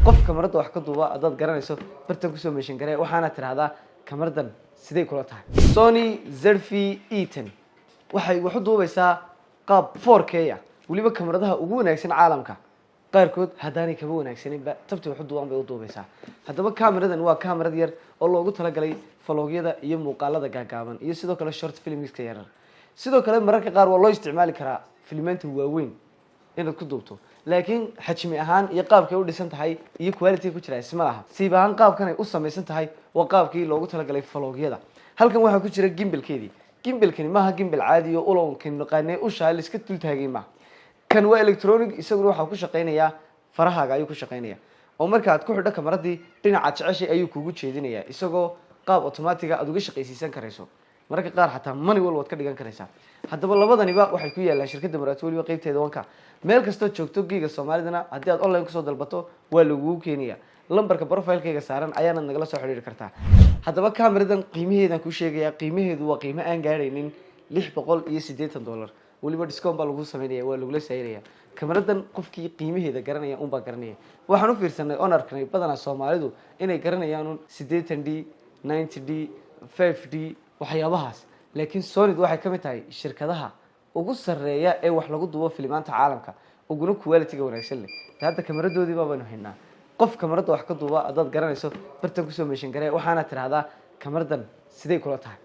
qof kamarada wax ka duuba adaad garanayso bartan ku soo meeshan garay waxaana tiraahdaa kamaradan sidee kula tahay Sony ZV-E10 waxay wax u duubaysaa qaab 4K waliba kamaradaha ugu wanaagsan caalamka qaarkood hadaanay kaba wanaagsanin ba tabti wax u duuban bay u duubaysaa hadaba kameradan waa kamarad yar oo loogu talagalay vlogyada iyo muuqaalada gaagaaban iyo sidoo kale short filmska yar sidoo kale mararka qaar waa loo isticmaali karaa filmaanta waaweyn inaad ku duubto laakiin xajmi ahaan iyo qaabkay u dhisan tahay iyo quality ku jira isma laha siibahan qaabkan ay u sameeysan tahay waa qaabkii loogu talagalay vlogyada halkan waxa ku jira gimbalkeedii gimbalkani maaha gimbal caadi oo ulonkan naqaanay u shaal iska dul taagay ma kan waa electronic isaguna waxa ku shaqeynaya farahaaga ayuu ku shaqeynaya oo marka aad ku xidho kamaradii dhinaca jeceshay ayuu kugu jeedinaya isagoo qaab automatic aad uga shaqeysiisan karayso mararka qaar xataa money wal wad ka dhigan karaysaa hadaba labadaniba waxay ku yaalaan shirkadda Marato waliba qaybteeda wanka meel kasta joogto giga Soomaalidana hadii aad online ku soo dalbato waa lagu keenaya lambarka profile-kayga saaran ayaana nagala soo xiriiri kartaa hadaba kameradan qiimaheedan ku sheegaya qiimaheedu waa qiimo aan gaaraynin $680 waliba discount baa lagu sameeyaa waa lagu la saaraya kameradan qofkii qiimaheeda garanaya un baa garanaya waxaan u fiirsanay on arkay badana Soomaalidu inay garanayaan 80D 90D 5D waxyaabahaas laakiin Sony waxay kamid tahay shirkadaha ugu sareeya ee wax lagu duubo filmaanta caalamka uguna quality-ga wanaagsan leh hadda kameradoodii baanu haynaa qof kamarada wax ka duuba adaad garanayso bartan ku soo meeshan garay waxaana tiraahdaa kameradan sidee kula tahay